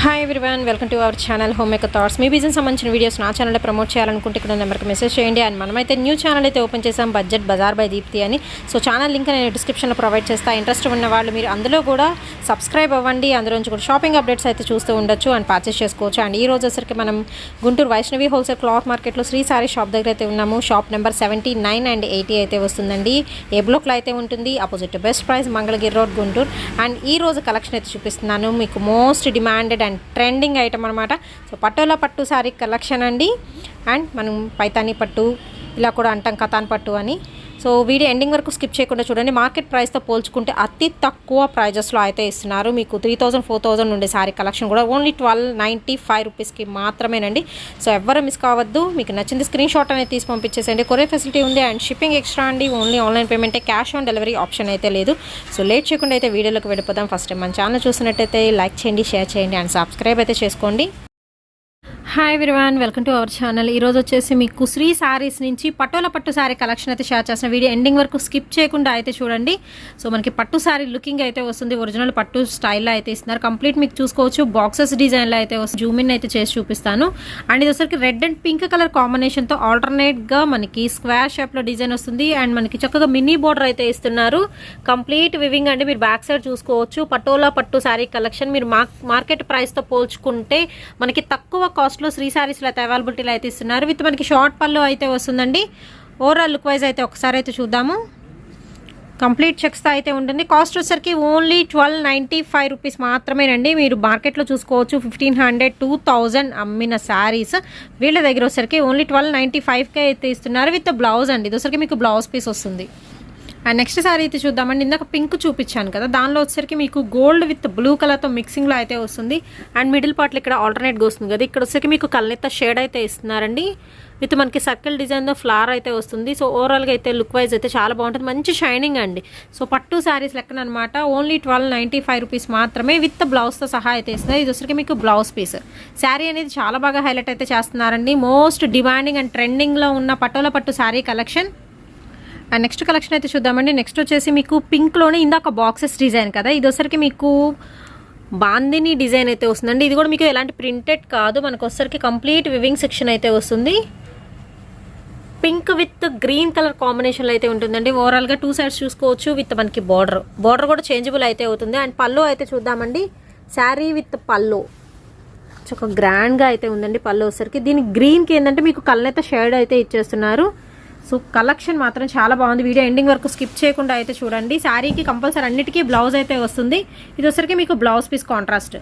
Hi everyone, welcome to our channel home maker thoughts. Me business సంబంధించిన videos నా ఛానల్లో promote చేయాలనుకుంటే ఇక్కడ నెంబర్కి మెసేజ్ చేయండి. అండ్ మనమైతే న్యూ ఛానల్ అయితే ఓపెన్ చేసాం, బడ్జెట్ బజార్ బై దీప్తి అని. సో ఛానల్ లింక్ నేను డిస్క్రిప్షన్లో ప్రొవైడ్ చేస్తాను. ఇంట్రెస్ట్ ఉన్న వాళ్ళు మీరు అందులో కూడా సబ్స్క్రైబ్ అవ్వండి. అందులో నుంచి కూడా షాపింగ్ అప్డేట్స్ అయితే చూస్తూ ఉండొచ్చు అండ్ పర్చేస్ చేసుకోవచ్చు. అండ్ ఈ రోజు వచ్చరికి మనం గుంటూరు వైష్ణవి హోల్సేల్ క్లాత్ మార్కెట్లో శ్రీ సారీ షాప్ దగ్గర అయితే ఉన్నాము. షాప్ నెంబర్ 79 అండ్ 80 అయితే వస్తుందండి. ఏ బ్లాక్లో అయితే ఉంటుంది, opposite best price, Mangalagiri road, Guntur. And ఈ రోజు కలెక్షన్ అయితే చూపిస్తున్నాను మీకు. Most demanded and trending item అనమాట. సో పట్టోలా పట్టు సారీ కలెక్షన్ అండి. అండ్ మనం పైతానీ పట్టు ఇలా కూడా అంటాం, కతాన్ పట్టు అని. సో వీడియో ఎండింగ్ వరకు స్కిప్ చేయకుండా చూడండి. మార్కెట్ ప్రైస్తో పోల్చుకుంటే అతి తక్కువ ప్రైజెస్లో అయితే ఇస్తున్నారు మీకు. 3000 4000 ఉండే సారీ కలెక్షన్ కూడా ఓన్లీ 1295 రూపీస్కి మాత్రమేనండి. సో ఎవరు మిస్ కావద్దు. మీకు నచ్చింది స్క్రీన్ షాట్ అనేది తీసి పంపించేసేయండి. కొరియర్ ఫెసిలిటీ ఉంది అండ్ షిప్పింగ్ ఎక్స్ట్రా అండి. ఓన్లీ ఆన్లైన్ పేమెంటే, క్యాష్ ఆన్ డెలివరీ ఆప్షన్ అయితే లేదు. సో లేట్ చేయకుండా అయితే వీడియోలోకి వెళ్ళిపోదాం. ఫస్ట్ టైం మన ఛానల్ చూసినట్టయితే లైక్ చేయండి, షేర్ చేయండి అండ్ సబ్స్క్రైబ్ అయితే చేసుకోండి. Hi everyone, welcome to our channel. ఈరోజు వచ్చేసి మీకు శ్రీ సారీస్ నుంచి పటోలా పట్టు సారీ కలెక్షన్ అయితే షేర్ చేసిన. వీడియో ఎండింగ్ వరకు స్కిప్ చేయకుండా అయితే చూడండి. సో మనకి పట్టు సారీ లుకింగ్ అయితే వస్తుంది. ఒరిజినల్ పట్టు స్టైల్లో అయితే ఇస్తున్నారు. కంప్లీట్ మీకు చూసుకోవచ్చు. బాక్సెస్ డిజైన్లో అయితే వస్తుంది. జూమ్ ఇన్ అయితే చేసి చూపిస్తాను. అండ్ ఇది వచ్చరికి రెడ్ అండ్ పింక్ కలర్ కాంబినేషన్తో ఆల్టర్నేట్గా మనకి స్క్వేర్ షేప్లో డిజైన్ వస్తుంది. అండ్ మనకి చక్కగా మినీ బోర్డర్ అయితే ఇస్తున్నారు. కంప్లీట్ వివింగ్ అండి. మీరు బ్యాక్ సైడ్ చూసుకోవచ్చు. పటోలా పట్టు సారీ కలెక్షన్ మీరు మార్కెట్ ప్రైస్తో పోల్చుకుంటే మనకి తక్కువ కాస్ట్ శ్రీ సారీస్లో అయితే అవైలబిలిటీలో అయితే ఇస్తున్నారు. విత్ మనకి షార్ట్ పళ్ళు అయితే వస్తుందండి. ఓవరాల్ లుక్ వైజ్ అయితే ఒకసారి అయితే చూద్దాము. కంప్లీట్ చెక్స్తో అయితే ఉంటుంది. కాస్ట్ వచ్చేసరికి ఓన్లీ 1295 రూపీస్ మాత్రమేనండి. మీరు మార్కెట్లో చూసుకోవచ్చు 1500 2000 అమ్మిన శారీస్ వీళ్ళ దగ్గర వచ్చేసరికి ఓన్లీ 1295కే అయితే ఇస్తున్నారు. విత్ బ్లౌజ్ అండి. ఇది వచ్చరికి మీకు బ్లౌజ్ పీస్ వస్తుంది. అండ్ నెక్స్ట్ సారీ అయితే చూద్దామండి. ఇందాక పింక్ చూపించాను కదా, దానిలో వచ్చేసరికి మీకు గోల్డ్ విత్ బ్లూ కలర్తో మిక్సింగ్లో అయితే వస్తుంది. అండ్ మిడిల్ పార్ట్లో ఇక్కడ ఆల్టర్నేట్గా వస్తుంది కదా, ఇక్కడ వచ్చేసరికి మీకు కల్నెత్త షేడ్ అయితే ఇస్తున్నారండి. విత్ మనకి సర్కిల్ డిజైన్తో ఫ్లవర్ అయితే వస్తుంది. సో ఓవరాల్గా అయితే లుక్ వైజ్ అయితే చాలా బాగుంటుంది. మంచి షైనింగ్ అండి. సో పట్టు శారీస్ లెక్కన అనమాట. ఓన్లీ 1295 రూపీస్ మాత్రమే విత్ బ్లౌజ్తో సహా అయితే ఇస్తుంది. ఇది వచ్చరికి మీకు బ్లౌజ్ పీస్. శారీ అనేది చాలా బాగా హైలైట్ అయితే చేస్తున్నారండి. మోస్ట్ డిమాండింగ్ అండ్ ట్రెండింగ్లో ఉన్న పటోలా పట్టు sari collection. And next collection అయితే చూద్దామండి. నెక్స్ట్ వచ్చేసి మీకు పింక్లోనే ఇందాక బాక్సెస్ డిజైన్ కదా, ఇది వచ్చరికి మీకు బాందిని డిజైన్ అయితే వస్తుందండి. ఇది కూడా మీకు ఎలాంటి ప్రింటెడ్ కాదు, మనకు వచ్చరికి కంప్లీట్ వివింగ్ సెక్షన్ అయితే వస్తుంది. పింక్ విత్ గ్రీన్ కలర్ కాంబినేషన్లో అయితే ఉంటుందండి. ఓవరాల్గా 2 సైడ్స్ చూసుకోవచ్చు. విత్ మనకి బార్డర్ కూడా చేంజబుల్ అయితే అవుతుంది. అండ్ పళ్ళు అయితే చూద్దామండి. శారీ విత్ పళ్ళు ఒక గ్రాండ్గా అయితే ఉందండి. పళ్ళు వచ్చరికి దీని గ్రీన్కి ఏంటంటే మీకు కళ్ళనైతే షేడ్ అయితే ఇచ్చేస్తున్నారు. సో కలెక్షన్ మాత్రం చాలా బాగుంది. వీడియో ఎండింగ్ వరకు స్కిప్ చేయకుండా అయితే చూడండి. శారీకి కంపల్సరీ అన్నిటికీ బ్లౌజ్ అయితే వస్తుంది. ఇది వచ్చరికి మీకు blouse piece contrast.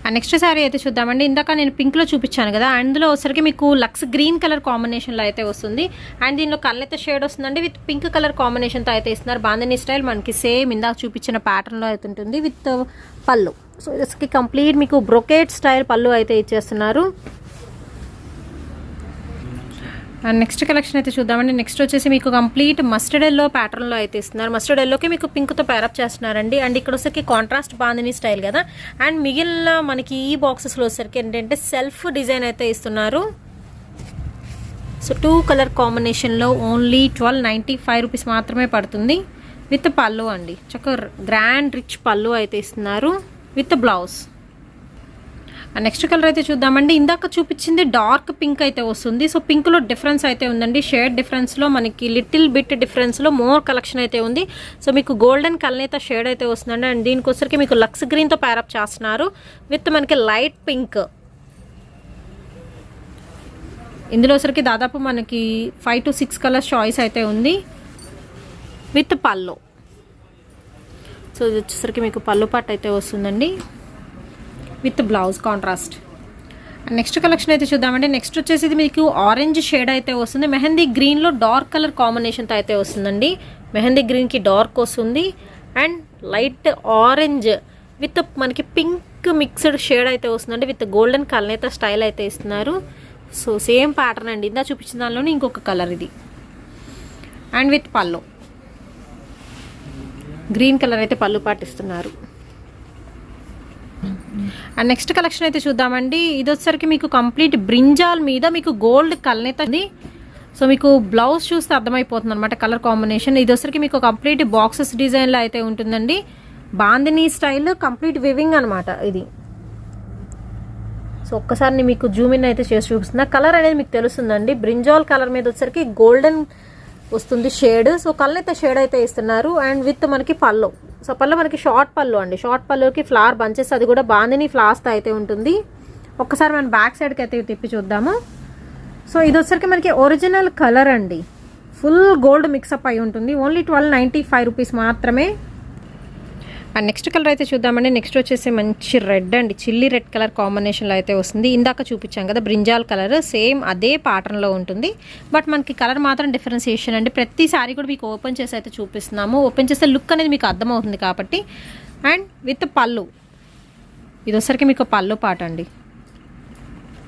And next sari అయితే చూద్దామండి. ఇందాక నేను పింక్లో చూపించాను కదా, అందులో వచ్చరికి మీకు లక్స్ గ్రీన్ కలర్ కాంబినేషన్లో అయితే వస్తుంది. అండ్ దీనిలో కళ్ళైతే షేడ్ వస్తుందండి. విత్ పింక్ కలర్ కాంబినేషన్తో అయితే ఇస్తున్నారు. బాంధనీ స్టైల్ మనకి సేమ్ ఇందాక చూపించిన ప్యాటర్న్లో అయితే ఉంటుంది. విత్ పళ్ళు. సో ఇది కంప్లీట్ మీకు బ్రొకేట్ స్టైల్ పళ్ళు అయితే ఇచ్చేస్తున్నారు. అండ్ నెక్స్ట్ కలెక్షన్ అయితే చూద్దామండి. నెక్స్ట్ వచ్చేసి మీకు కంప్లీట్ మస్టర్డ్ ఎల్లో ప్యాటర్న్లో అయితే ఇస్తున్నారు. మస్టర్డ్ ఎల్లోకి మీకు పింక్తో పేరప్ చేస్తున్నారండి. అండ్ ఇక్కడ వచ్చరికి కాంట్రాస్ట్ బాందిని స్టైల్ కదా. అండ్ మిగిలిన మనకి ఈ బాక్సెస్లో వచ్చరికి ఏంటంటే సెల్ఫ్ డిజైన్ అయితే ఇస్తున్నారు. సో 2 కలర్ కాంబినేషన్లో ఓన్లీ 1295 రూపీస్ మాత్రమే పడుతుంది. విత్ పళ్ళు అండి. చక్కగా గ్రాండ్ రిచ్ పళ్ళు అయితే ఇస్తున్నారు విత్ బ్లౌజ్. నెక్స్ట్ కలర్ అయితే చూద్దామండి. ఇందాక చూపించింది డార్క్ పింక్ అయితే వస్తుంది. సో పింక్లో డిఫరెన్స్ అయితే ఉందండి. షేడ్ డిఫరెన్స్లో మనకి లిటిల్ బిట్ డిఫరెన్స్లో మోర్ కలెక్షన్ అయితే ఉంది. సో మీకు గోల్డెన్ కల్నేత షేడ్ అయితే వస్తుందండి. అండ్ దీనికి వచ్చరికి మీకు లక్స్ గ్రీన్తో ప్యారప్ చేస్తున్నారు. విత్ మనకి లైట్ పింక్. ఇందులో వచ్చరికి దాదాపు మనకి 5 to 6 కలర్స్ చాయిస్ అయితే ఉంది. విత్ పళ్ళు. సో ఇది వచ్చేసరికి మీకు పళ్ళు పాట్ అయితే వస్తుందండి. With blouse contrast. Next collection అయితే చూద్దామండి. నెక్స్ట్ వచ్చేసి ఇది మీకు ఆరెంజ్ షేడ్ అయితే వస్తుంది. మెహందీ గ్రీన్లో డార్క్ కలర్ కాంబినేషన్తో అయితే వస్తుందండి. మెహందీ గ్రీన్కి డార్క్ వస్తుంది. అండ్ లైట్ ఆరెంజ్ విత్ మనకి పింక్ మిక్స్డ్ షేడ్ అయితే వస్తుందండి. విత్ గోల్డెన్ కల్నేత స్టైల్ అయితే ఇస్తున్నారు. సో సేమ్ ప్యాటర్న్ అండి. ఇందా చూపించిన దానిలోనే ఇంకొక కలర్ ఇది. అండ్ విత్ పళ్ళు గ్రీన్ కలర్ అయితే పళ్ళు పాటిస్తున్నారు. అండ్ నెక్స్ట్ కలెక్షన్ అయితే చూద్దామండి. ఇది వచ్చేసరికి మీకు కంప్లీట్ బ్రింజాల్ మీద మీకు గోల్డ్ కల్నేత ఉంది. సో మీకు బ్లౌజ్ చూస్తే అర్థమైపోతుంది అనమాట కలర్ కాంబినేషన్. ఇది వచ్చరికి మీకు కంప్లీట్ బాక్సెస్ డిజైన్లో అయితే ఉంటుందండి. బాందినీ స్టైల్ కంప్లీట్ వివింగ్ అనమాట. ఇది సో ఒక్కసారి మీకు జూమ్ ఇన్ అయితే చేసి చూపిస్తున్నా. కలర్ అనేది మీకు తెలుస్తుందండి, బ్రింజాల్ కలర్ మీద వచ్చేసరికి గోల్డెన్ వస్తుంది షేడ్. సో కళ్ళైతే షేడ్ అయితే ఇస్తున్నారు. అండ్ విత్ మనకి పళ్ళు, సో పళ్ళు మనకి షార్ట్ పళ్ళు అండి. షార్ట్ పళ్ళుకి ఫ్లవర్ బంచెస్, అది కూడా బాందిని ఫ్లవర్స్తో అయితే ఉంటుంది. ఒక్కసారి మనం బ్యాక్ సైడ్కి అయితే తిప్పి చూద్దాము. సో ఇది వచ్చరికి మనకి ఒరిజినల్ కలర్ అండి, ఫుల్ గోల్డ్ మిక్సప్ అయి ఉంటుంది. ఓన్లీ 1295 రూపీస్ మాత్రమే. అండ్ నెక్స్ట్ కలర్ అయితే చూద్దామండి. నెక్స్ట్ వచ్చేసి మంచి రెడ్ అండి, చిల్లీ రెడ్ కలర్ కాంబినేషన్లో అయితే వస్తుంది. ఇందాక చూపించాం కదా బ్రింజాల్ కలర్, సేమ్ అదే ప్యాటర్న్లో ఉంటుంది. బట్ మనకి కలర్ మాత్రం డిఫరెన్సియేషన్ అండి. ప్రతి సారీ కూడా మీకు ఓపెన్ చేసి అయితే చూపిస్తున్నాము. ఓపెన్ చేస్తే లుక్ అనేది మీకు అర్థమవుతుంది కాబట్టి. అండ్ విత్ పళ్ళు, ఇది వచ్చరికి మీకు పళ్ళు పాట అండి.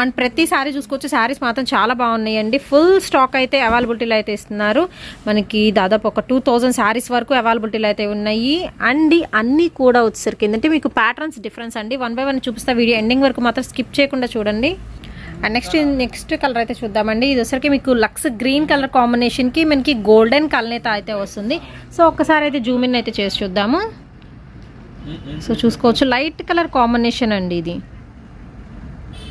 అండ్ ప్రతి శారీ చూసుకోవచ్చు, శారీస్ మాత్రం చాలా బాగున్నాయండి. ఫుల్ స్టాక్ అయితే అవైలబిలిటీలో అయితే ఇస్తున్నారు. మనకి దాదాపు ఒక 2000 శారీస్ వరకు అవైలబిలిటీలో అయితే ఉన్నాయి. అండ్ అన్నీ కూడా వచ్చేసరికి ఏంటంటే మీకు ప్యాటర్న్స్ డిఫరెన్స్ అండి. 1 బై 1 చూపిస్తా, వీడియో ఎండింగ్ వరకు మాత్రం స్కిప్ చేయకుండా చూడండి. అండ్ నెక్స్ట్ కలర్ అయితే చూద్దామండి. ఇది వచ్చరికి మీకు లక్స్ గ్రీన్ కలర్ కాంబినేషన్కి మనకి గోల్డెన్ కలర్ అయితే వస్తుంది. సో ఒక్కసారి అయితే జూమ్ ఇన్ అయితే చేసి చూద్దాము. సో చూసుకోవచ్చు, లైట్ కలర్ కాంబినేషన్ అండి ఇది,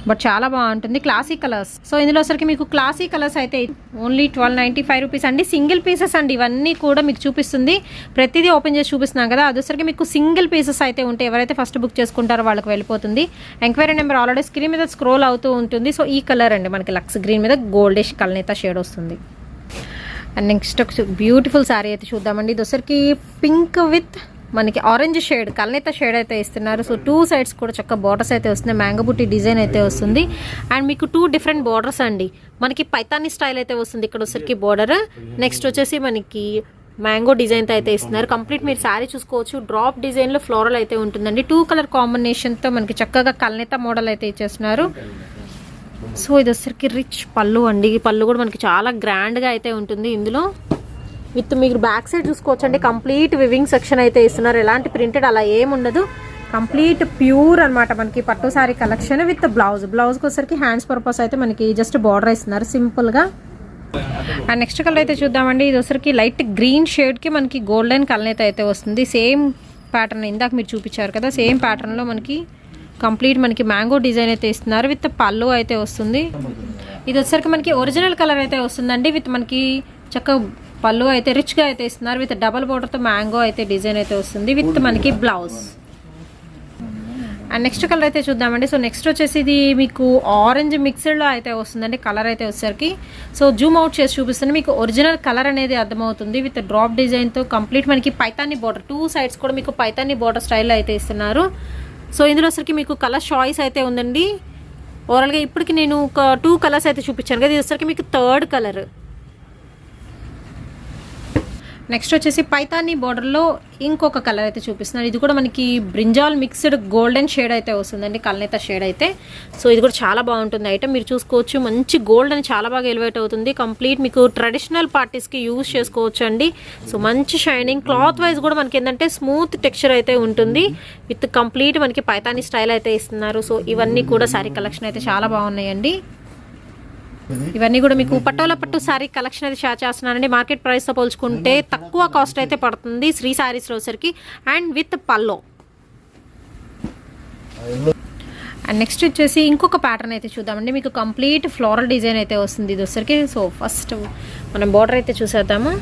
బట్ చాలా బాగుంటుంది, క్లాసీ కలర్స్. సో ఇందులో వచ్చరికి మీకు క్లాసీ కలర్స్ అయితే ఓన్లీ 1295 రూపీస్ అండి. సింగిల్ పీసెస్ అండి, ఇవన్నీ కూడా మీకు చూపిస్తుంది. ప్రతిదీ ఓపెన్ చేసి చూపిస్తున్నాం కదా, అది వచ్చరికి మీకు సింగిల్ పీసెస్ అయితే ఉంటాయి. ఎవరైతే ఫస్ట్ బుక్ చేసుకుంటారో వాళ్ళకి వెళ్ళిపోతుంది. ఎంక్వైరీ నెంబర్ ఆల్రెడీ స్క్రీన్ మీద స్క్రోల్ అవుతూ ఉంటుంది. సో ఈ కలర్ అండి, మనకి లక్స్ గ్రీన్ మీద గోల్డిష్ కలర్ షేడ్ వస్తుంది. అండ్ నెక్స్ట్ ఒక బ్యూటిఫుల్ శారీ అయితే చూద్దామండి. ఇది వచ్చరికి పింక్ విత్ మనకి ఆరెంజ్ షేడ్ కల్నేత షేడ్ అయితే ఇస్తున్నారు. సో 2 సైడ్స్ కూడా చక్క బార్డర్స్ అయితే వస్తున్నాయి, మ్యాంగో బుట్టి డిజైన్ అయితే వస్తుంది. అండ్ మీకు 2 డిఫరెంట్ బార్డర్స్ అండి. మనకి పైతానీ స్టైల్ అయితే వస్తుంది ఇక్కడ వచ్చరికి బార్డర్. నెక్స్ట్ వచ్చేసి మనకి మ్యాంగో డిజైన్తో అయితే ఇస్తున్నారు. కంప్లీట్ మీరు శారీ చూసుకోవచ్చు, డ్రాప్ డిజైన్లో ఫ్లోరల్ అయితే ఉంటుందండి. 2 కలర్ కాంబినేషన్తో మనకి చక్కగా కల్నేత మోడల్ అయితే ఇచ్చేస్తున్నారు. సో ఇది వచ్చరికి రిచ్ పళ్ళు అండి, పళ్ళు కూడా మనకి చాలా గ్రాండ్గా అయితే ఉంటుంది. ఇందులో విత్ మీరు బ్యాక్ సైడ్ చూసుకోవచ్చు అండి, కంప్లీట్ వివింగ్ సెక్షన్ అయితే ఇస్తున్నారు. ఎలాంటి ప్రింటెడ్ అలా ఏముండదు, కంప్లీట్ ప్యూర్ అనమాట మనకి పట్టు సారీ కలెక్షన్. విత్ బ్లౌజ్కి వచ్చరికి హ్యాండ్స్ పర్పస్ అయితే మనకి జస్ట్ బార్డర్ ఇస్తున్నారు సింపుల్గా. అండ్ నెక్స్ట్ కలర్ అయితే చూద్దామండి. ఇది వచ్చరికి లైట్ గ్రీన్ షేడ్కి మనకి గోల్డెన్ కలర్ అయితే వస్తుంది. సేమ్ ప్యాటర్న్ ఇందాక మీరు చూపించారు కదా, సేమ్ ప్యాటర్న్లో మనకి కంప్లీట్ మనకి మ్యాంగో డిజైన్ అయితే ఇస్తున్నారు. విత్ పళ్ళు అయితే వస్తుంది. ఇది వచ్చరికి మనకి ఒరిజినల్ కలర్ అయితే వస్తుందండి. విత్ మనకి చక్క పళ్ళు అయితే రిచ్గా అయితే ఇస్తున్నారు. విత్ డబల్ బోర్డర్తో మ్యాంగో అయితే డిజైన్ అయితే వస్తుంది. విత్ మనకి బ్లౌజ్. అండ్ నెక్స్ట్ కలర్ అయితే చూద్దామండి. సో నెక్స్ట్ వచ్చేసి ఇది మీకు ఆరెంజ్ మిక్స్డ్లో అయితే వస్తుందండి కలర్ అయితే వచ్చేసరికి. సో జూమ్ అవుట్ చేసి చూపిస్తుంది, మీకు ఒరిజినల్ కలర్ అనేది అర్థమవుతుంది. విత్ డ్రాప్ డిజైన్తో కంప్లీట్ మనకి పైతానీ బార్డర్, 2 సైడ్స్ కూడా మీకు పైతానీ బార్డర్ స్టైల్లో అయితే ఇస్తున్నారు. సో ఇందులో వచ్చరికి మీకు కలర్ చాయిస్ అయితే ఉందండి. ఓవరాల్గా ఇప్పటికి నేను ఒక 2 కలర్స్ అయితే చూపించాను కదా, ఇది వచ్చరికి మీకు 3rd కలర్. నెక్స్ట్ వచ్చేసి పైతానీ బార్డర్లో ఇంకొక కలర్ అయితే చూపిస్తున్నారు. ఇది కూడా మనకి బ్రింజాల్ మిక్స్డ్ గోల్డెన్ షేడ్ అయితే వస్తుందండి, కల్నేత షేడ్ అయితే. సో ఇది కూడా చాలా బాగుంటుంది ఐటమ్, మీరు చూసుకోవచ్చు. మంచి గోల్డ్ అని చాలా బాగా ఎలివేట్ అవుతుంది. కంప్లీట్ మీకు ట్రెడిషనల్ పార్టీస్కి యూజ్ చేసుకోవచ్చు అండి. సో మంచి షైనింగ్, క్లాత్ వైజ్ కూడా మనకి ఏంటంటే స్మూత్ టెక్స్చర్ అయితే ఉంటుంది. విత్ కంప్లీట్ మనకి పైతానీ స్టైల్ అయితే ఇస్తున్నారు. సో ఇవన్నీ కూడా శారీ కలెక్షన్ అయితే చాలా బాగున్నాయండి. ఇవన్నీ కూడా మీకు పట్టోల పట్టు శారీ కలెక్షన్ అయితే షేర్ చేస్తున్నానండి. మార్కెట్ ప్రైస్తో పోల్చుకుంటే తక్కువ కాస్ట్ అయితే పడుతుంది శ్రీ శారీస్లో వచ్చరికి. And with pallu. And next వచ్చేసి ఇంకొక ప్యాటర్న్ అయితే చూద్దామండి. మీకు కంప్లీట్ ఫ్లోరల్ డిజైన్ అయితే వస్తుంది ఇది వచ్చరికి. సో ఫస్ట్ మనం బార్డర్ అయితే చూసేద్దాము.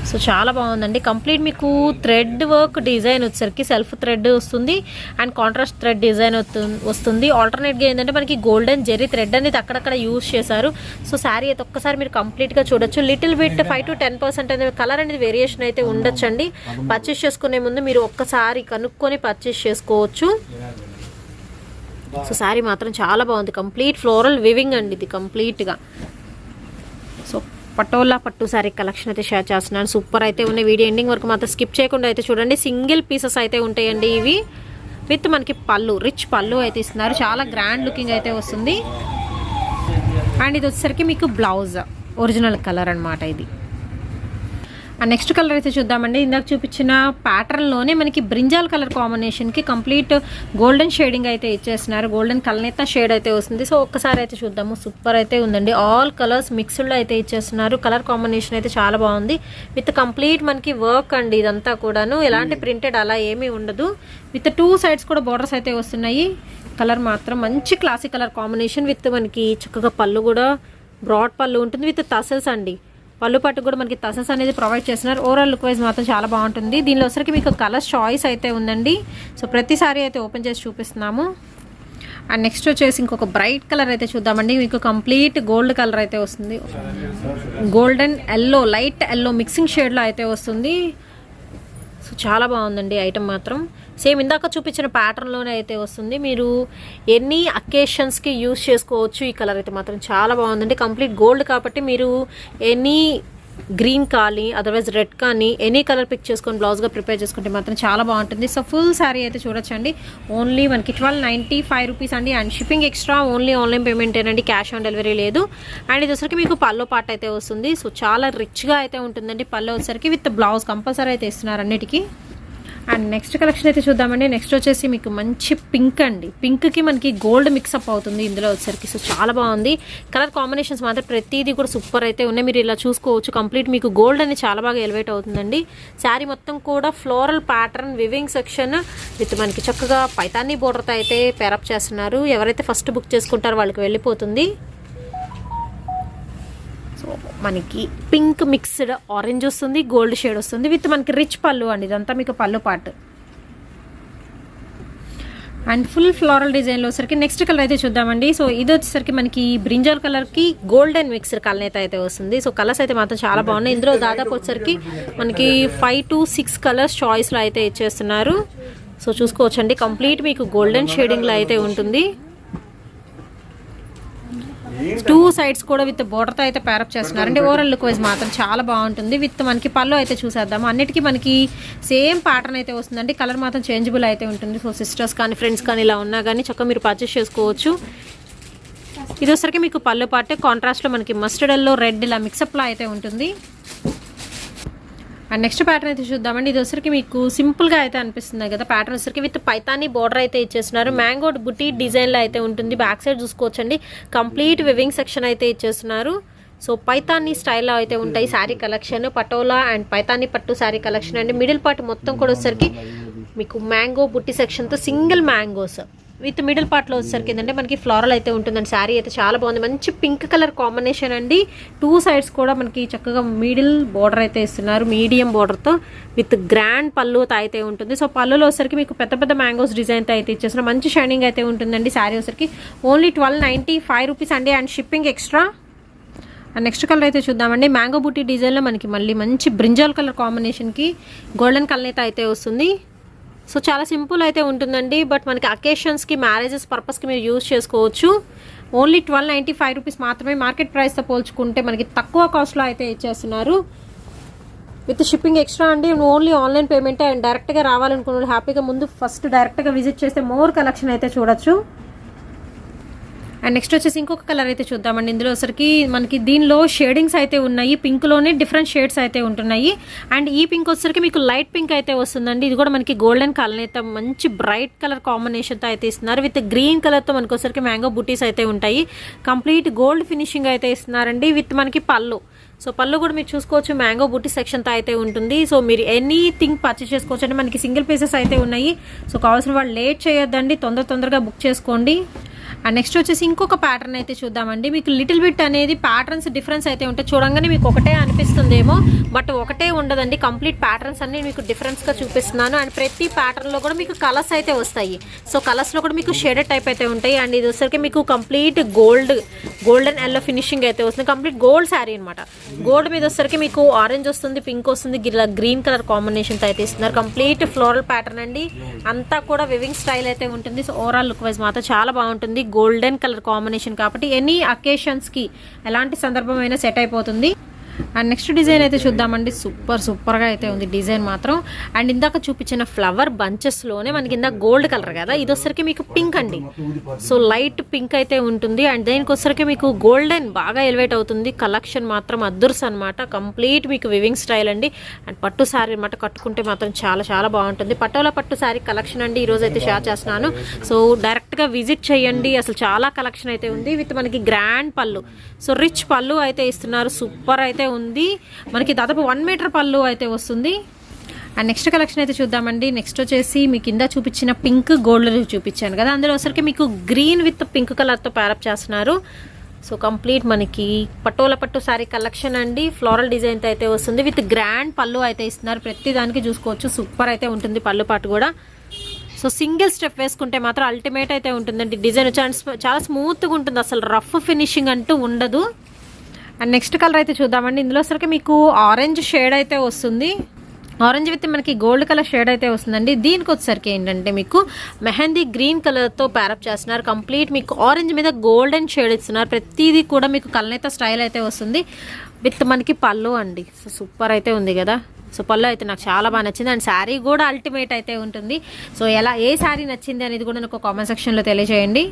సో చాలా బాగుందండి. కంప్లీట్ మీకు థ్రెడ్ వర్క్ డిజైన్ వచ్చేసరికి సెల్ఫ్ థ్రెడ్ వస్తుంది అండ్ కాంట్రాస్ట్ థ్రెడ్ డిజైన్ వస్తుంది. ఆల్టర్నేట్గా ఏంటంటే మనకి గోల్డెన్ జెరీ థ్రెడ్ అనేది అక్కడక్కడ యూజ్ చేశారు. సో శారీ అయితే ఒక్కసారి మీరు కంప్లీట్గా చూడొచ్చు. లిటిల్ బిట్ 5 to 10% అనేది కలర్ అనేది వేరియేషన్ అయితే ఉండొచ్చండి. పర్చేస్ చేసుకునే ముందు మీరు ఒక్కసారి కనుక్కొని పర్చేస్ చేసుకోవచ్చు. సో శారీ మాత్రం చాలా బాగుంది, కంప్లీట్ ఫ్లోరల్ వివింగ్ అండి ఇది కంప్లీట్గా. సో పటోలా పట్టు శారీ కలెక్షన్ అయితే షేర్ చేస్తున్నాను. సూపర్ అయితే ఉన్నాయి. వీడియో ఎండింగ్ వరకు మాత్రం స్కిప్ చేయకుండా అయితే చూడండి. సింగిల్ పీసెస్ అయితే ఉంటాయండి ఇవి. విత్ మనకి పళ్ళు, రిచ్ పళ్ళు అయితే ఇస్తున్నారు. చాలా గ్రాండ్ లుకింగ్ అయితే వస్తుంది. అండ్ ఇది వచ్చేసరికి మీకు బ్లౌజ్ ఒరిజినల్ కలర్ అనమాట ఇది. నెక్స్ట్ కలర్ అయితే చూద్దామండి. ఇందాక చూపించిన ప్యాటర్న్లోనే మనకి బ్రింజాల్ కలర్ కాంబినేషన్కి కంప్లీట్ గోల్డెన్ షేడింగ్ అయితే ఇచ్చేస్తున్నారు. గోల్డెన్ కలనేత షేడ్ అయితే వస్తుంది. సో ఒక్కసారి అయితే చూద్దాము. సూపర్ అయితే ఉందండి. ఆల్ కలర్స్ మిక్స్డ్లో అయితే ఇచ్చేస్తున్నారు. కలర్ కాంబినేషన్ అయితే చాలా బాగుంది. విత్ కంప్లీట్ మనకి వర్క్ అండి. ఇదంతా కూడాను ఎలాంటి ప్రింటెడ్ అలా ఏమీ ఉండదు. విత్ 2 సైడ్స్ కూడా బోర్డర్స్ అయితే వస్తున్నాయి. కలర్ మాత్రం మంచి క్లాసిక్ కలర్ కాంబినేషన్. విత్ మనకి చక్కగా పళ్ళు కూడా బ్రాడ్ పళ్ళు ఉంటుంది. విత్ టసల్స్ అండి. పళ్ళు పట్టు కూడా మనకి టసల్స్ అనేది ప్రొవైడ్ చేస్తున్నారు. ఓవరాల్ లుక్ వైజ్ మాత్రం చాలా బాగుంటుంది. దీనిలో వచ్చరికి మీకు కలర్ చాయిస్ అయితే ఉందండి. సో ప్రతిసారి అయితే ఓపెన్ చేసి చూపిస్తున్నాము. అండ్ నెక్స్ట్ వచ్చేసి ఇంకొక బ్రైట్ కలర్ అయితే చూద్దామండి. మీకు కంప్లీట్ గోల్డ్ కలర్ అయితే వస్తుంది. Golden yellow, light yellow mixing షేడ్లో అయితే వస్తుంది. సో చాలా బాగుందండి ఐటమ్ మాత్రం. సేమ్ ఇందాక చూపించిన ప్యాటర్న్లోనే అయితే వస్తుంది. మీరు ఎన్ని అకేషన్స్కి యూజ్ చేసుకోవచ్చు. ఈ కలర్ అయితే మాత్రం చాలా బాగుందండి. కంప్లీట్ గోల్డ్ కాబట్టి మీరు ఎనీ గ్రీన్ కానీ అదర్వైజ్ రెడ్ కానీ ఎనీ కలర్ పిక్ చేసుకొని బ్లౌజ్గా ప్రిపేర్ చేసుకుంటే మాత్రం చాలా బాగుంటుంది. సో ఫుల్ శారీ అయితే చూడొచ్చండి. ఓన్లీ మనకి 1295 రూపీస్ అండి. And shipping extra, only online payment ఏనండి, క్యాష్ ఆన్ డెలివరీ లేదు. అండ్ ఇది వచ్చరికి మీకు పల్లో పార్ట్ అయితే వస్తుంది. సో చాలా రిచ్గా అయితే ఉంటుందండి. పల్లో వచ్చరికి విత్ బ్లౌజ్ కంపల్సరీ అయితే ఇస్తున్నారు అన్నిటికీ. అండ్ నెక్స్ట్ కలెక్షన్ అయితే చూద్దామండి. నెక్స్ట్ వచ్చేసి మీకు మంచి పింక్ అండి. పింక్కి మనకి గోల్డ్ మిక్సప్ అవుతుంది ఇందులో వచ్చేసరికి. సో చాలా బాగుంది. కలర్ కాంబినేషన్స్ మాత్రం ప్రతిదీ కూడా సూపర్ అయితే ఉన్నాయి. మీరు ఇలా చూసుకోవచ్చు. కంప్లీట్ మీకు గోల్డ్ అనేది చాలా బాగా ఎలివేట్ అవుతుందండి. శారీ మొత్తం కూడా floral pattern weaving section with మనకి చక్కగా పైతానీ బోర్డర్తో అయితే పేరప్ చేస్తున్నారు. ఎవరైతే ఫస్ట్ బుక్ చేసుకుంటారో వాళ్ళకి వెళ్ళిపోతుంది. సో మనకి పింక్ మిక్స్డ్ ఆరెంజ్ వస్తుంది, గోల్డ్ షేడ్ వస్తుంది. విత్ మనకి రిచ్ పళ్ళు అండి. ఇదంతా మీకు పళ్ళు పార్ట్. అండ్ ఫుల్ ఫ్లోరల్ డిజైన్లో వచ్చరికి నెక్స్ట్ కలర్ అయితే చూద్దామండి. సో ఇది వచ్చేసరికి మనకి బ్రింజాల్ కలర్కి గోల్డెన్ మిక్స్డ్ కలర్ అయితే వస్తుంది. సో కలర్స్ అయితే మాత్రం చాలా బాగున్నాయి. ఇందులో దాదాపు వచ్చరికి మనకి 5 to 6 కలర్స్ చాయిస్లో అయితే ఇచ్చేస్తున్నారు. సో చూసుకోవచ్చండి. కంప్లీట్ మీకు గోల్డెన్ షేడింగ్లో అయితే ఉంటుంది. 2 సైడ్స్ కూడా విత్ బోర్డర్తో అయితే పేరప్ చేస్తున్నారు. అంటే ఓవరాల్ లుక్ వైజ్ మాత్రం చాలా బాగుంటుంది. విత్ మనకి పళ్ళు అయితే చూసేద్దాము. అన్నిటికీ మనకి సేమ్ ప్యాటర్న్ అయితే వస్తుందండి. కలర్ మాత్రం చేంజబుల్ అయితే ఉంటుంది. సో సిస్టర్స్ కానీ ఫ్రెండ్స్ కానీ ఇలా ఉన్నా కానీ చక్కగా మీరు పర్చేస్ చేసుకోవచ్చు. ఇది వచ్చరికి మీకు పళ్ళు పాటే కాంట్రాస్ట్లో మనకి మస్టర్డ్ ఎల్లో, రెడ్ ఇలా మిక్సప్లా అయితే ఉంటుంది. అండ్ నెక్స్ట్ ప్యాటర్న్ అయితే చూద్దామండి. ఇది వచ్చరికి మీకు సింపుల్గా అయితే అనిపిస్తుంది కదా. ప్యాటర్న్ వచ్చరికి విత్ పైతానీ బోర్డర్ అయితే ఇచ్చేస్తున్నారు. మ్యాంగో బుటీ డిజైన్లో అయితే ఉంటుంది. బ్యాక్ సైడ్ చూసుకోవచ్చండి. కంప్లీట్ వివింగ్ సెక్షన్ అయితే ఇచ్చేస్తున్నారు. సో పైతానీ స్టైల్లో అయితే ఉంటాయి శారీ కలెక్షన్. పటోలా అండ్ పైతానీ పట్టు శారీ కలెక్షన్ అండి. మిడిల్ పార్ట్ మొత్తం కూడా వచ్చరికి మీకు మ్యాంగో బుట్టి సెక్షన్తో సింగిల్ మ్యాంగోస్ విత్ మిడిల్ పార్ట్లో వచ్చేసరికి ఏంటంటే మనకి ఫ్లోరల్ అయితే ఉంటుందండి. శారీ అయితే చాలా బాగుంది. మంచి పింక్ కలర్ కాంబినేషన్ అండి. 2 సైడ్స్ కూడా మనకి చక్కగా మిడిల్ బోర్డర్ అయితే ఇస్తున్నారు. మీడియం బోర్డర్తో విత్ గ్రాండ్ పళ్ళు అయితే ఉంటుంది. సో పళ్ళులో వచ్చేసరికి మీకు పెద్ద పెద్ద మ్యాంగోస్ డిజైన్తో అయితే ఇచ్చేస్తున్నారు. మంచి షైనింగ్ అయితే ఉంటుందండి. శారీ వచ్చేసరికి ఓన్లీ 1295 రూపీస్ అండి. And shipping extra. And next colour అయితే చూద్దామండి. మ్యాంగో బూటీ డిజైన్లో మనకి మళ్ళీ మంచి బ్రింజాల్ కలర్ కాంబినేషన్కి గోల్డెన్ కలర్ అయితే వస్తుంది. సో చాలా సింపుల్ అయితే ఉంటుందండి. బట్ మనకి అకేషన్స్కి, మ్యారేజెస్ పర్పస్కి మీరు యూజ్ చేసుకోవచ్చు. ఓన్లీ 1295 రూపీస్ మాత్రమే. మార్కెట్ ప్రైస్తో పోల్చుకుంటే మనకి తక్కువ కాస్ట్లో అయితే ఇచ్చేస్తున్నారు. విత్ షిప్పింగ్ ఎక్స్ట్రా అండి. ఓన్లీ ఆన్లైన్ పేమెంటే. అండ్ డైరెక్ట్గా రావాలనుకున్న హ్యాపీగా ముందు ఫస్ట్ డైరెక్ట్గా విజిట్ చేస్తే మోర్ కలెక్షన్ అయితే చూడొచ్చు. అండ్ నెక్స్ట్ వచ్చేసి ఇంకొక కలర్ అయితే చూద్దామండి. ఇందులో వచ్చరికి మనకి దీనిలో షేడింగ్స్ అయితే ఉన్నాయి. పింక్లోనే డిఫరెంట్ షేడ్స్ అయితే ఉంటున్నాయి. అండ్ ఈ పింక్ వచ్చరికి మీకు లైట్ పింక్ అయితే వస్తుందండి. ఇది కూడా మనకి గోల్డెన్ కలర్ అయితే మంచి బ్రైట్ కలర్ కాంబినేషన్తో అయితే ఇస్తున్నారు. విత్ గ్రీన్ కలర్తో మనకి వచ్చరికి మ్యాంగో బుటీస్ అయితే ఉంటాయి. కంప్లీట్ గోల్డ్ ఫినిషింగ్ అయితే ఇస్తున్నారండి. విత్ మనకి పళ్ళు. సో పళ్ళు కూడా మీరు చూసుకోవచ్చు. మ్యాంగో బుట్టి సెక్షన్తో అయితే ఉంటుంది. సో మీరు ఎనీథింగ్ పర్చేస్ చేసుకోవచ్చు. అంటే మనకి సింగిల్ పీసెస్ అయితే ఉన్నాయి. సో కావాల్సిన వాళ్ళు లేట్ చేయొద్దండి. తొందరగా బుక్ చేసుకోండి. అండ్ నెక్స్ట్ వచ్చేసి ఇంకొక ప్యాటర్న్ అయితే చూద్దామండి. మీకు లిటిల్ బిట్ అనేది ప్యాటర్న్స్ డిఫరెన్స్ అయితే ఉంటాయి. చూడంగానే మీకు ఒకటే అనిపిస్తుందేమో, బట్ ఒకటే ఉండదండి. కంప్లీట్ ప్యాటర్న్స్ అన్ని మీకు డిఫరెన్స్గా చూపిస్తున్నాను. అండ్ ప్రతి ప్యాటర్న్లో కూడా మీకు కలర్స్ అయితే వస్తాయి. సో కలర్స్లో కూడా మీకు షేడెడ్ టైప్ అయితే ఉంటాయి. అండ్ ఇది వచ్చరికి మీకు కంప్లీట్ గోల్డెన్ ఎల్లో ఫినిషింగ్ అయితే వస్తుంది. కంప్లీట్ గోల్డ్ శారీ అనమాట. గోల్డ్ మీద వచ్చరికి మీకు ఆరెంజ్ వస్తుంది, పింక్ వస్తుంది, గ్రీన్ కలర్ కాంబినేషన్తో అయితే ఇస్తున్నారు. కంప్లీట్ ఫ్లోరల్ ప్యాటర్న్ అండి. అంతా కూడా వివింగ్ స్టైల్ అయితే ఉంటుంది. సో ఓవరాల్ లుక్ వైజ్ మాత్రం చాలా బాగుంటుంది. గోల్డెన్ కలర్ కాంబినేషన్ కాబట్టి ఎనీ అకేషన్స్కి ఎలాంటి సందర్భమైనా సెట్ అయిపోతుంది. అండ్ నెక్స్ట్ డిజైన్ అయితే చూద్దామండి. సూపర్గా అయితే ఉంది డిజైన్ మాత్రం. అండ్ ఇందాక చూపించిన ఫ్లవర్ బంచెస్లోనే మనకి ఇందాక గోల్డ్ కలర్ కదా, ఇది వచ్చరికి మీకు పింక్ అండి. సో లైట్ పింక్ అయితే ఉంటుంది. అండ్ దేనికి వచ్చరికి మీకు గోల్డెన్ బాగా ఎలివేట్ అవుతుంది. కలెక్షన్ మాత్రం అద్దుర్స్ అనమాట. కంప్లీట్ మీకు వివింగ్ స్టైల్ అండి. అండ్ పట్టు శారీ అనమాట, కట్టుకుంటే మాత్రం చాలా బాగుంటుంది. పటోలా పట్టు శారీ కలెక్షన్ అండి ఈరోజు అయితే షేర్ చేస్తున్నాను. సో డైరెక్ట్గా విజిట్ చేయండి. అసలు చాలా కలెక్షన్ అయితే ఉంది విత్ మనకి గ్రాండ్ పళ్ళు. సో రిచ్ పళ్ళు అయితే ఇస్తున్నారు. సూపర్ అయితే ఉంది. మనకి దాదాపు 1 మీటర్ పళ్ళు అయితే వస్తుంది. అండ్ నెక్స్ట్ కలెక్షన్ అయితే చూద్దామండి. నెక్స్ట్ వచ్చేసి మీకు కింద చూపించిన పింక్ గోల్డ్ చూపించాను కదా, అందులో వచ్చరికి మీకు గ్రీన్ విత్ పింక్ కలర్తో ప్యారప్ చేస్తున్నారు. సో కంప్లీట్ మనకి పటోలా పట్టు శారీ కలెక్షన్ అండి. ఫ్లోరల్ డిజైన్తో అయితే వస్తుంది విత్ గ్రాండ్ పళ్ళు అయితే ఇస్తున్నారు. ప్రతి దానికి చూసుకోవచ్చు. సూపర్ అయితే ఉంటుంది పళ్ళు పాటు కూడా. సో సింగిల్ స్టెప్ వేసుకుంటే మాత్రం అల్టిమేట్ అయితే ఉంటుందండి. డిజైన్ చాలా స్మూత్గా ఉంటుంది. అసలు రఫ్ ఫినిషింగ్ అంటూ ఉండదు. అండ్ నెక్స్ట్ కలర్ అయితే చూద్దామండి. ఇందులో సరికి మీకు ఆరెంజ్ షేడ్ అయితే వస్తుంది. ఆరెంజ్ విత్ మనకి గోల్డ్ కలర్ షేడ్ అయితే వస్తుందండి. దీనికి వచ్చేసరికి ఏంటంటే మీకు మెహందీ గ్రీన్ కలర్తో ప్యారప్ చేస్తున్నారు. కంప్లీట్ మీకు ఆరెంజ్ మీద గోల్డెన్ షేడ్ ఇస్తున్నారు. ప్రతిదీ కూడా మీకు కలనేత స్టైల్ అయితే వస్తుంది విత్ మనకి పళ్ళు అండి. సో సూపర్ అయితే ఉంది కదా. సో పళ్ళు అయితే నాకు చాలా బాగా నచ్చింది. అండ్ శారీ కూడా అల్టిమేట్ అయితే ఉంటుంది. సో ఏ శారీ నచ్చింది అనేది కూడా నాకు కామెంట్ సెక్షన్లో తెలియజేయండి.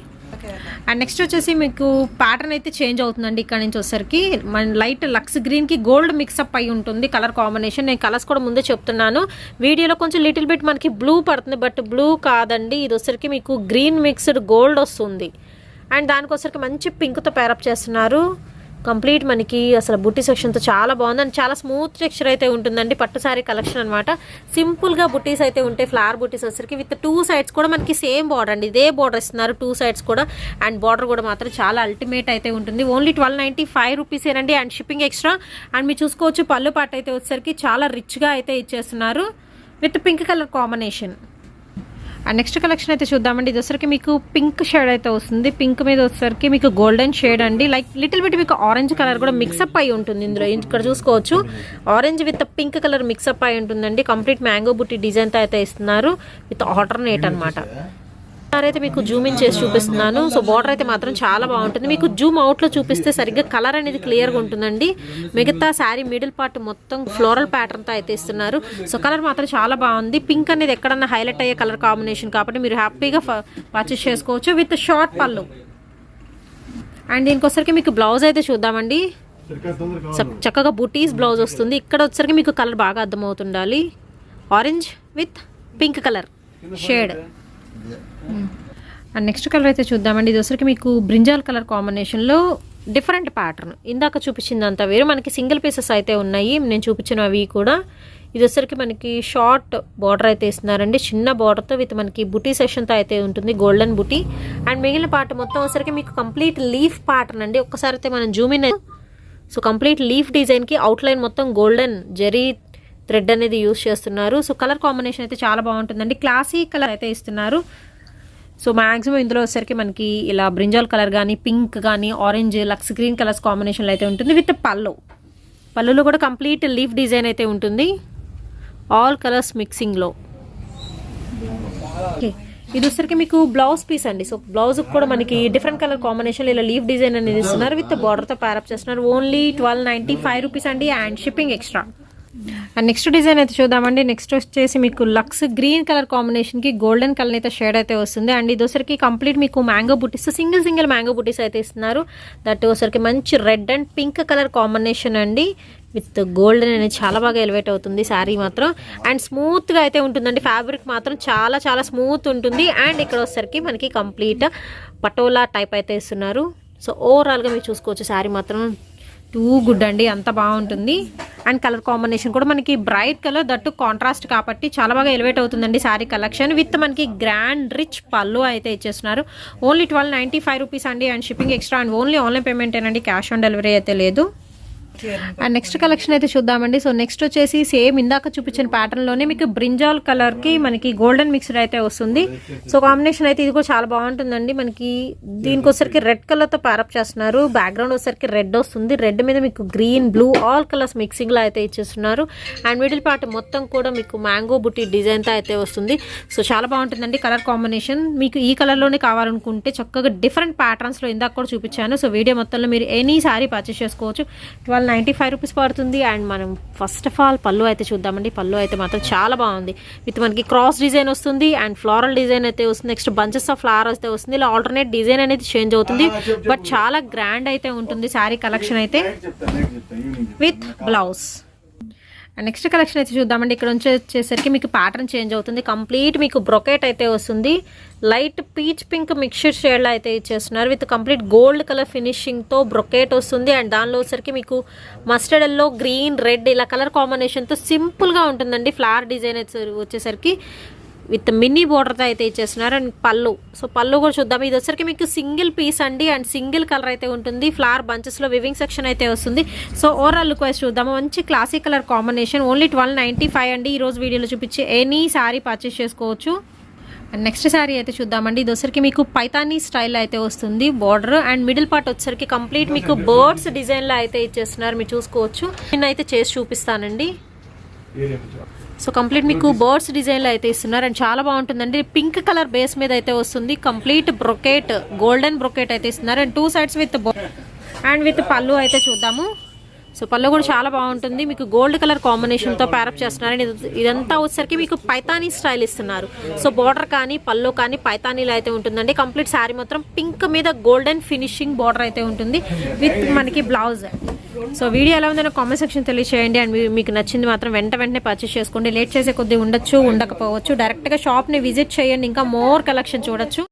అండ్ నెక్స్ట్ వచ్చేసి మీకు ప్యాటర్న్ అయితే చేంజ్ అవుతుందండి. ఇక్కడ నుంచి వచ్చేసరికి మన లైట్ లక్స్ గ్రీన్కి గోల్డ్ మిక్సప్ అయి ఉంటుంది కలర్ కాంబినేషన్. నేను కలర్స్ కూడా ముందే చెప్తున్నాను. వీడియోలో కొంచెం లిటిల్ బిట్ మనకి బ్లూ పడుతుంది, బట్ బ్లూ కాదండి. ఇది వచ్చేసరికి మీకు గ్రీన్ మిక్స్డ్ గోల్డ్ వస్తుంది. అండ్ దానికి వచ్చేసరికి మంచి పింక్తో ప్యారప్ చేస్తున్నారు. కంప్లీట్ మనకి అసలు బుట్టి సెక్షన్తో చాలా బాగుంది. అండ్ చాలా స్మూత్ టెక్స్చర్ అయితే ఉంటుందండి. పట్టు శారీ కలెక్షన్ అనమాట. సింపుల్గా బుట్టీస్ అయితే ఉంటాయి. ఫ్లవర్ బుట్టీస్ వచ్చరికి విత్ 2 సైడ్స్ కూడా మనకి సేమ్ బార్డర్ అండి. ఇదే బార్డర్ ఇస్తున్నారు 2 సైడ్స్ కూడా. అండ్ బార్డర్ కూడా మాత్రం చాలా అల్టిమేట్ అయితే ఉంటుంది. ఓన్లీ 1295 రూపీసేనండి. And shipping extra. అండ్ మీరు చూసుకోవచ్చు పళ్ళు పాట అయితే వచ్చేసరికి చాలా రిచ్గా అయితే ఇచ్చేస్తున్నారు with pink colour combination. And next collection అయితే చూద్దామండి. ఇది వచ్చరికి మీకు పింక్ షేడ్ అయితే వస్తుంది. పింక్ మీద వచ్చేసరికి మీకు గోల్డెన్ షేడ్ అండి. లైక్ లిటిల్ బిట్ మీకు ఆరెంజ్ కలర్ కూడా మిక్సప్ అయి ఉంటుంది ఇందులో. ఇక్కడ చూసుకోవచ్చు orange with pink colour mix-up అయి ఉంటుందండి. కంప్లీట్ మ్యాంగో బుట్టి డిజైన్తో అయితే ఇస్తున్నారు విత్ ఆల్టర్నేట్ అనమాట. అయితే మీకు జూమ్ ఇన్ చేసి చూపిస్తున్నాను. సో బార్డర్ అయితే మాత్రం చాలా బాగుంటుంది. మీకు జూమ్ అవుట్లో చూపిస్తే సరిగ్గా కలర్ అనేది క్లియర్గా ఉంటుందండి. మిగతా శారీ మిడిల్ పార్ట్ మొత్తం ఫ్లోరల్ ప్యాటర్న్తో అయితే ఇస్తున్నారు. సో కలర్ మాత్రం చాలా బాగుంది. పింక్ అనేది ఎక్కడన్నా హైలైట్ అయ్యే కలర్ కాంబినేషన్ కాబట్టి మీరు హ్యాపీగా పర్చేస్ చేసుకోవచ్చు విత్ షార్ట్ పళ్ళు. అండ్ దీనికొసరికి మీకు బ్లౌజ్ అయితే చూద్దామండి. చక్కగా బుటీస్ బ్లౌజ్ వస్తుంది. ఇక్కడ వచ్చరికి మీకు కలర్ బాగా అర్థమవుతుండాలి. Orange with pink colour shade. And next colour అయితే చూద్దామండి. ఇది వచ్చరికి మీకు బ్రింజాల్ కలర్ కాంబినేషన్లో డిఫరెంట్ ప్యాటర్న్. ఇందాక చూపించిందంతా వేరు. మనకి సింగిల్ పీసెస్ అయితే ఉన్నాయి నేను చూపించినవి కూడా. ఇది వచ్చరికి మనకి షార్ట్ బార్డర్ అయితే ఇస్తున్నారండి. చిన్న బార్డర్తో విత్ మనకి బుటీ సెషన్తో అయితే ఉంటుంది, గోల్డెన్ బుటీ. అండ్ మిగిలిన పార్ట్ మొత్తం వచ్చరికి మీకు కంప్లీట్ లీఫ్ ప్యాటర్న్ అండి. ఒక్కసారి అయితే మనం Zoom in. So complete leaf డిజైన్కి అవుట్లైన్ మొత్తం గోల్డెన్ జరీ థ్రెడ్ అనేది యూజ్ చేస్తున్నారు. సో కలర్ కాంబినేషన్ అయితే చాలా బాగుంటుందండి. క్లాసీ కలర్ అయితే ఇస్తున్నారు. సో మ్యాక్సిమం ఇందులో వచ్చేసరికి మనకి ఇలా బ్రింజాల్ కలర్ కానీ పింక్ కానీ ఆరెంజ్ లక్స్ గ్రీన్ కలర్స్ కాంబినేషన్లో అయితే ఉంటుంది విత్ పళ్ళులో కూడా కంప్లీట్ లీఫ్ డిజైన్ అయితే ఉంటుంది ఆల్ కలర్స్ మిక్సింగ్లో. ఓకే, ఇది వచ్చరికి మీకు బ్లౌజ్ పీస్ అండి. సో బ్లౌజ్ కూడా మనకి డిఫరెంట్ కలర్ కాంబినేషన్లో ఇలా లీఫ్ డిజైన్ అనేది ఇస్తున్నారు విత్ బార్డర్తో ప్యారప్ చేస్తున్నారు. ఓన్లీ 1295 రూపీస్ అండి. And shipping extra. And next design అయితే చూద్దామండి. నెక్స్ట్ వచ్చేసి మీకు లక్స్ గ్రీన్ కలర్ కాంబినేషన్కి గోల్డెన్ కలర్ అయితే షేడ్ అయితే వస్తుంది. అండ్ ఇది వచ్చరికి కంప్లీట్ మీకు మ్యాంగో బుటీస్ సింగిల్ మ్యాంగో బుటీస్ అయితే ఇస్తున్నారు. దట్ వచ్చరికి మంచి red and pink colour combination అండి విత్ గోల్డెన్ అనేది చాలా బాగా ఎలివేట్ అవుతుంది శారీ మాత్రం. అండ్ స్మూత్గా అయితే ఉంటుందండి. ఫ్యాబ్రిక్ మాత్రం చాలా స్మూత్ ఉంటుంది. అండ్ ఇక్కడ వచ్చరికి మనకి కంప్లీట్ పటోలా టైప్ అయితే ఇస్తున్నారు. సో ఓవరాల్గా మీరు చూసుకోవచ్చు శారీ మాత్రం టూ గుడ్ అండి, అంత బాగుంటుంది. అండ్ కలర్ కాంబినేషన్ కూడా మనకి బ్రైట్ కలర్ దట్టు కాంట్రాస్ట్ కాబట్టి చాలా బాగా ఎలివేట్ అవుతుందండి శారీ కలెక్షన్ విత్ మనకి గ్రాండ్ రిచ్ పళ్ళు అయితే ఇచ్చేస్తున్నారు. ఓన్లీ 1295 రూపీస్ అండి. And shipping extra. And only online payment ఏనండి, క్యాష్ ఆన్ డెలివరీ అయితే లేదు. అండ్ నెక్స్ట్ కలెక్షన్ అయితే చూద్దామండి. సో నెక్స్ట్ వచ్చేసి సేమ్ ఇందాక చూపించిన ప్యాటర్న్లోనే మీకు బ్రింజాల్ కలర్కి మనకి గోల్డెన్ మిక్స్డ్ అయితే వస్తుంది. సో కాంబినేషన్ అయితే ఇది కూడా చాలా బాగుంటుందండి. మనకి దీనికి వచ్చరికి రెడ్ కలర్తో ప్యారప్ చేస్తున్నారు. బ్యాక్గ్రౌండ్ వచ్చరికి రెడ్ వస్తుంది. రెడ్ మీద మీకు గ్రీన్ బ్లూ ఆల్ కలర్స్ మిక్సింగ్లో అయితే ఇచ్చేస్తున్నారు. అండ్ మిడిల్ పార్ట్ మొత్తం కూడా మీకు మ్యాంగో బుట్టి డిజైన్తో అయితే వస్తుంది. సో చాలా బాగుంటుందండి కలర్ కాంబినేషన్. మీకు ఈ కలర్లోనే కావాలనుకుంటే చక్కగా డిఫరెంట్ ప్యాటర్న్స్లో ఇందాక కూడా చూపించాను. సో వీడియో మొత్తంలో మీరు ఎనీ సారీ పర్చేస్ చేసుకోవచ్చు. 1295 రూపీస్ పడుతుంది. అండ్ మనం ఫస్ట్ ఆఫ్ ఆల్ పళ్ళు అయితే చూద్దామండి. పళ్ళు అయితే మాత్రం చాలా బాగుంది. విత్ మనకి క్రాస్ డిజైన్ వస్తుంది అండ్ ఫ్లోరల్ డిజైన్ అయితే వస్తుంది. నెక్స్ట్ బంచెస్ ఆఫ్ ఫ్లవర్ అయితే వస్తుంది. ఇలా ఆల్టర్నేట్ డిజైన్ అనేది చేంజ్ అవుతుంది. బట్ చాలా గ్రాండ్ అయితే ఉంటుంది శారీ కలెక్షన్ అయితే with blouse. And next collection అయితే చూద్దామండి. ఇక్కడ వచ్చేసరికి మీకు ప్యాటర్న్ చేంజ్ అవుతుంది. కంప్లీట్ మీకు బ్రొకెట్ అయితే వస్తుంది. లైట్ పీచ్ పింక్ మిక్స్చర్ షేడ్లో అయితే ఇచ్చేస్తున్నారు. విత్ కంప్లీట్ గోల్డ్ కలర్ ఫినిషింగ్తో బ్రొకెట్ వస్తుంది. అండ్ దానిలో వచ్చేసరికి మీకు మస్టర్డ్ ఎల్లో, గ్రీన్, రెడ్ ఇలా కలర్ కాంబినేషన్తో సింపుల్గా ఉంటుందండి. ఫ్లవర్ డిజైన్ వచ్చేసరికి విత్ మినీ బోర్డర్తో అయితే ఇచ్చేస్తున్నారు. అండ్ పళ్ళు, సో పళ్ళు కూడా చూద్దాం. ఇది వచ్చరికి మీకు సింగిల్ పీస్ అండి అండ్ సింగిల్ కలర్ అయితే ఉంటుంది. ఫ్లవర్ బంచెస్లో వివింగ్ సెక్షన్ అయితే వస్తుంది. సో ఓవరాల్ లుక్ వైజ్ చూద్దాము. మంచి క్లాసిక్ కలర్ కాంబినేషన్. ఓన్లీ 1295 అండి. ఈరోజు వీడియోలో చూపించే ఎనీ శారీ పర్చేస్ చేసుకోవచ్చు. అండ్ నెక్స్ట్ శారీ అయితే చూద్దామండి. ఇది వచ్చరికి మీకు పైతానీ స్టైల్ అయితే వస్తుంది బోర్డర్. అండ్ మిడిల్ పార్ట్ వచ్చరికి కంప్లీట్ మీకు బర్డ్స్ డిజైన్లో అయితే ఇచ్చేస్తున్నారు. మీరు చూసుకోవచ్చు. నేనైతే చేసి చూపిస్తానండి. సో కంప్లీట్ మీకు బర్డ్స్ డిజైన్లో అయితే ఇస్తున్నారు. అండ్ చాలా బాగుంటుందండి. పింక్ కలర్ బేస్ మీద అయితే వస్తుంది. కంప్లీట్ బ్రొకెట్, గోల్డెన్ బ్రొకెట్ అయితే ఇస్తున్నారు. And 2 sides with and with పళ్ళు అయితే చూద్దాము. సో పళ్ళు కూడా చాలా బాగుంటుంది. మీకు గోల్డ్ కలర్ కాంబినేషన్తో ప్యారప్ చేస్తున్నారు. అండ్ ఇదంతా వచ్చేసరికి మీకు పైతానీ స్టైల్ ఇస్తున్నారు. సో బార్డర్ కానీ పళ్ళు కానీ పైతానీలో అయితే ఉంటుందండి. కంప్లీట్ శారీ మొత్తం పింక్ మీద గోల్డెన్ ఫినిషింగ్ బార్డర్ అయితే ఉంటుంది విత్ మనకి బ్లౌజ్. సో వీడియో ఎలా ఉందో కామెంట్ సెక్షన్ తెలియచేయండి. అండ్ మీకు నచ్చింది మాత్రం వెంటనే పర్చేస్ చేసుకోండి. లేట్ చేసే కొద్దీ ఉండకపోవచ్చు. డైరెక్ట్గా షాప్ని విజిట్ చేయండి. ఇంకా మోర్ కలెక్షన్ చూడొచ్చు.